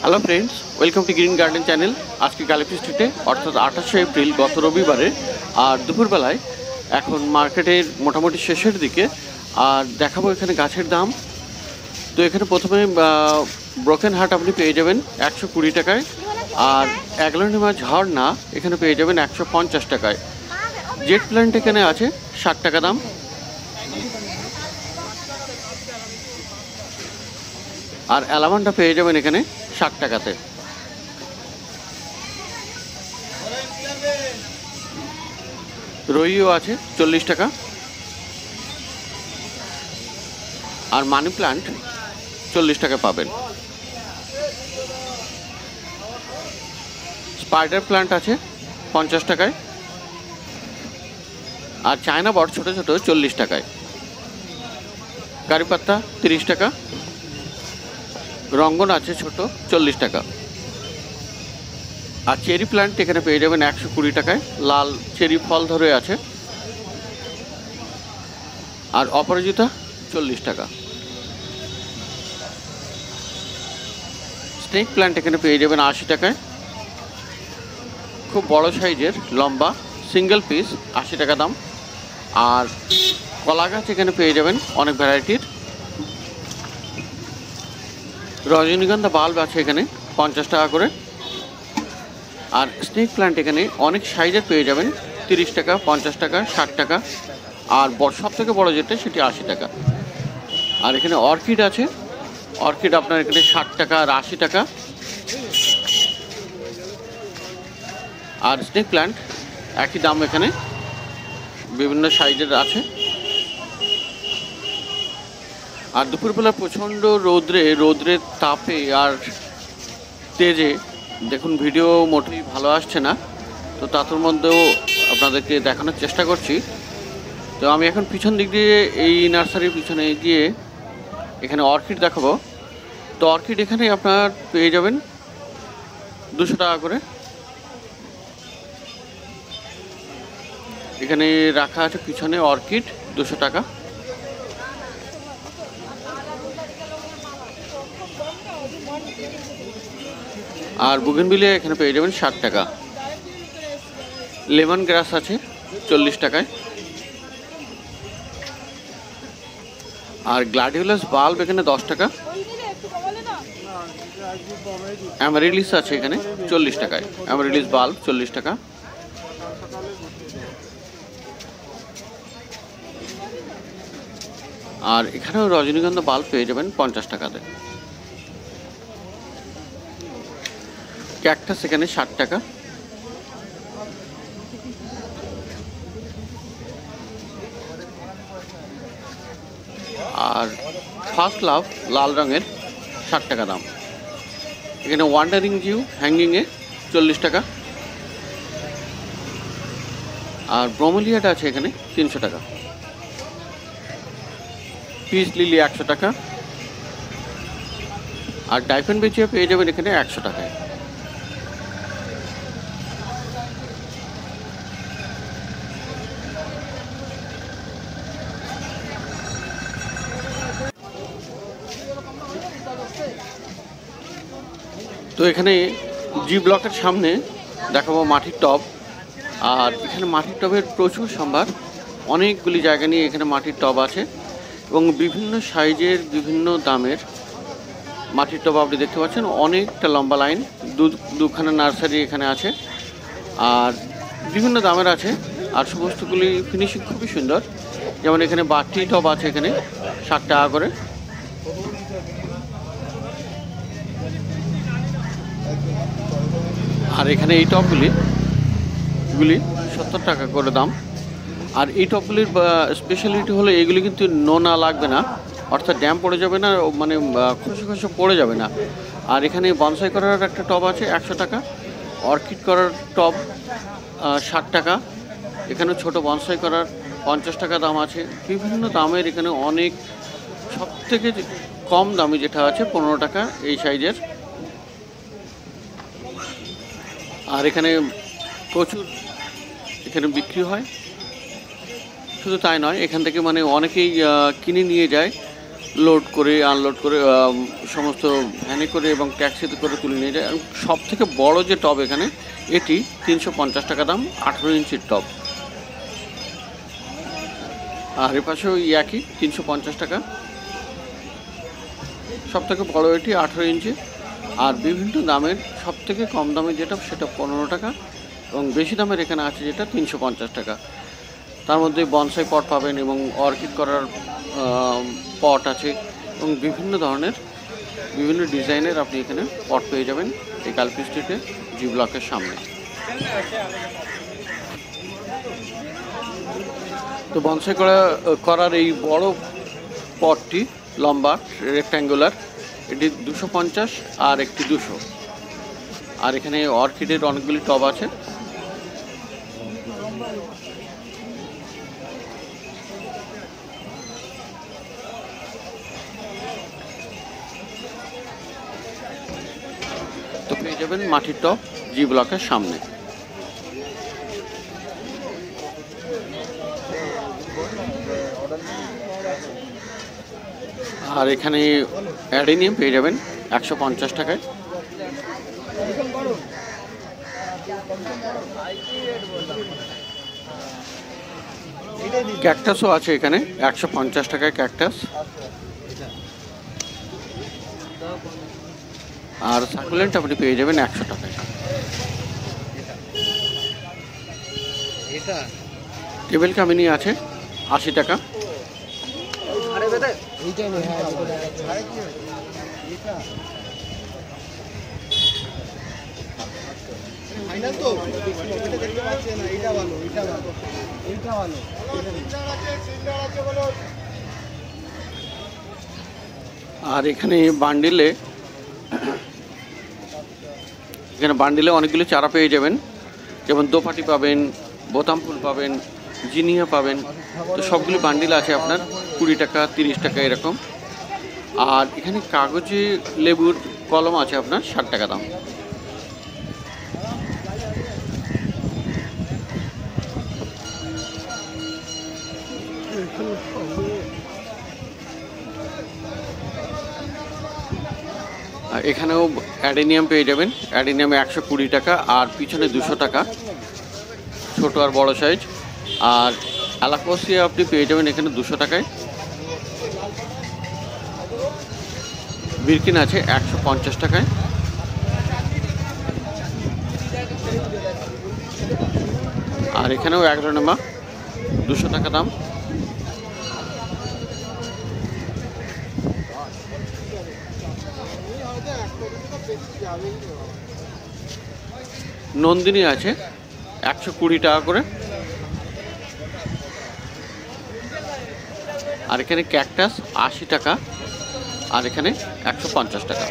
Hello friends, welcome to green garden channel. আজকে Galaxy স্ট্রিটে অর্থাৎ 28শে এপ্রিল গত রবিবারে আর দুপুরবেলায় এখন মার্কেটের মোটামুটি শেষের দিকে আর দেখাবো এখানে গাছের দাম। তো এখানে প্রথমে ব্রোকেন হার্ট আপনি পেয়ে যাবেন 120 টাকায়, আর অ্যাগ্লোনিমা ঝর্ণা এখানে পেয়ে যাবেন 150 টাকায়। জেট প্ল্যান্ট এখানে আছে 60 টাকা দাম। আর অ্যালামান্ডা পেয়ে যাবেন এখানে 60 টাকাতে। রইও আছে 40 টাকা। আর মানি প্লান্ট 40 টাকা পাবেন। স্পাইডার প্লান্ট আছে 50 টাকায়। আর চায়না বট ছোটো ছোটো 40 টাকায়। কারি পাত্তা 30 টাকা। রঙ্গন আছে ছোট 40 টাকা। আর চেরি প্ল্যান্ট এখানে পেয়ে যাবেন 120 টাকায়। লাল চেরি ফল ধরে আছে। আর অপরাজিতা 40 টাকা। স্নেক প্ল্যান্ট এখানে পেয়ে যাবেন 80 টাকায়। খুব বড় সাইজের লম্বা সিঙ্গেল পিস 80 টাকা দাম। আর কলা গাছ এখানে পেয়ে যাবেন অনেক ভ্যারাইটির। রজনীগন্ধা বাল্ব আছে এখানে 50 টাকা করে। আর স্নেক প্ল্যান্ট এখানে অনেক সাইজের পেয়ে যাবেন 30 টাকা, 50 টাকা, 60 টাকা। আর সব থেকে বড়ো যেটা সেটি 80 টাকা। আর এখানে অর্কিড আছে। অর্কিড আপনার এখানে 60 টাকা আর 80 টাকা। আর স্নেক প্ল্যান্ট একই দাম, এখানে বিভিন্ন সাইজের আছে। আর দুপুরবেলা প্রচণ্ড রৌদ্রের তাপে আর তেজে দেখুন ভিডিও মোটেই ভালো আসছে না, তো তার মধ্যেও আপনাদেরকে দেখানোর চেষ্টা করছি। তো আমি এখন পিছন দিক দিয়ে এই নার্সারির পিছনে গিয়ে এখানে অর্কিড দেখাবো। তো অর্কিড এখানে আপনার পেয়ে যাবেন 200 টাকা করে। এখানে রাখা আছে পিছনে অর্কিড 200 টাকা। আর বুগেনভিলিয়া এখানে পেয়ে যাবেন 60 টাকা। লেমন গ্রাস আছে 40 টাকায়। আর গ্লাডিওলাস বাল্ব এখানে 10 টাকা। অ্যামারিলিস আছে এখানে 40 টাকায়। অ্যামারিলিস বাল্ব 40 টাকা। আর এখানেও রজনীগন্ধা বাল্ব পেয়ে যাবেন 50 টাকাতে। ক্যাকটাস এখানে 60 টাকা। আর ফার্স্ট লাভ লাল রঙের 60 টাকা দাম। এখানে ওয়ান্ডারিং জিউ হ্যাঙ্গিংয়ে 40 টাকা। আর ব্রোমেলিয়াটা আছে এখানে 300 টাকা। পিস লিলি 100 টাকা। আর ডাইফেন বেচিয়া পেয়ে যাবেন এখানে 100 টাকায়। তো এখানে জি ব্লকের সামনে দেখাবো মাটির টব। আর এখানে মাটির টবের প্রচুর সম্ভার। অনেকগুলি জায়গা নিয়ে এখানে মাটির টব আছে এবং বিভিন্ন সাইজের বিভিন্ন দামের মাটির টব আপনি দেখতে পাচ্ছেন। অনেকটা লম্বা লাইন, দুখানা নার্সারি এখানে আছে। আর বিভিন্ন দামের আছে। আর সমস্তগুলি ফিনিশিং খুবই সুন্দর। যেমন এখানে বাটি টব আছে এখানে 60 টাকা করে। আর এখানে এই টবগুলি 70 টাকা করে দাম। আর এই টবগুলির স্পেশালিটি হলো এগুলি কিন্তু নোনা লাগবে না, অর্থাৎ ড্যাম পড়ে যাবে না, মানে খসে পড়ে যাবে না। আর এখানে বনসাই করার একটা টব আছে 100 টাকা। অর্কিড করার টব 60 টাকা। এখানে ছোট বনসাই করার 50 টাকা দাম আছে। বিভিন্ন দামের এখানে অনেক। সব থেকে কম দামি যেটা আছে 15 টাকা এই সাইজের। আর এখানে প্রচুর এখানে বিক্রি হয়। শুধু তাই নয়, এখান থেকে মানে অনেকেই কিনে নিয়ে যায় লোড করে আনলোড করে সমস্ত ভ্যানে করে এবং ট্যাক্সিতে করে তুলে নিয়ে যায়। সব থেকে বড় যে টব এখানে, এটি 350 টাকা দাম, 18 ইঞ্চির টব। আর এ পাশেও একই 350 টাকা। সব থেকে বড়ো এটি 18 ইঞ্চি। আর বিভিন্ন দামের সব থেকে কম দামে যেটা, সেটা 15 টাকা, এবং বেশি দামের এখানে আছে যেটা 350 টাকা। তার মধ্যে বনসাই পট পাবেন এবং অর্কিড করার পট আছে, এবং বিভিন্ন ধরনের বিভিন্ন ডিজাইনের আপনি এখানে পট পেয়ে যাবেন এই কালপি স্ট্রিটে জি ব্লকের সামনে। তো বনসাই করার এই বড় পটটি লম্বা রেক্ট্যাঙ্গুলার, এটি 250 আর একটি 200। আর এখানে অর্কিডের অনেকগুলি টব আছে। তো পেয়ে যাবেন মাটির টব জি ব্লকের সামনে। আর এখানে অ্যাডেনিয়াম পেয়ে যাবেন 150 টাকায়। ক্যাকটাসও আছে এখানে 150 টাকায় ক্যাকটাস। আর সাকুলেন্ট আপনি পেয়ে যাবেন 100 টাকায়। টেবিল কামিনী আছে 80 টাকা। আর এখানে বান্ডিলে অনেকগুলো চারা পেয়ে যাবেন, যেমন দোপাটি পাবেন, বোতাম ফুল পাবেন, জিনিয়া পাবেন। তো সবগুলি বান্ডিল আছে আপনার 20 টাকা 30 টাকা এরকম। আর এখানে কাগজে লেবুর কলম আছে আপনার 60 টাকা দাম। এখানেও অ্যাডেনিয়াম পেয়ে যাবেন, অ্যাডেনিয়ামে 120 টাকা, আর পিছনে 200 টাকা, ছোট আর বড় সাইজ। আর অ্যালাকোসিয়া আপনি পেয়ে যাবেন এখানে 200 টাকায়। বিরকিন আছে 150 টাকায়। আর এখানেও অ্যাগ্রোনেমা 200 টাকা দাম। নন্দিনী আছে 120 টাকা করে। আর এখানে ক্যাকটাস 80 টাকা, আর এখানে 150 টাকা।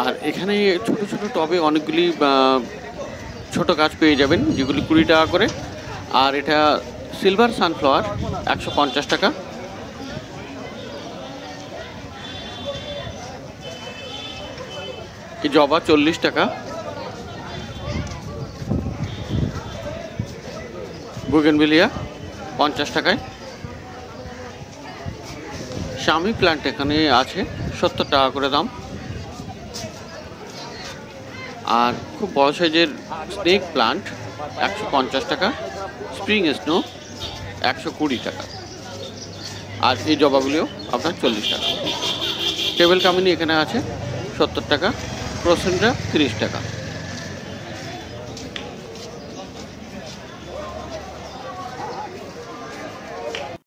আর এখানে ছোট ছোট টবে অনেকগুলি ছোট গাছ পেয়ে যাবেন, যেগুলি 20 টাকা করে। আর এটা সিলভার সানফ্লাওয়ার 150 টাকা। এই জবা 40 টাকা। বুগেনভিলিয়া 50 টাকায়। শামি প্ল্যান্ট এখানে আছে 70 টাকা করে দাম। আর খুব বড় সাইজের স্নেক প্লান্ট 150 টাকা। স্প্রিং স্নো 120 টাকা। আর এই জবাগুলিও আপনার 40 টাকা। টেবিল কামিনী এখানে আছে 70 টাকা। ক্রোসেন্ড্রা 30 টাকা।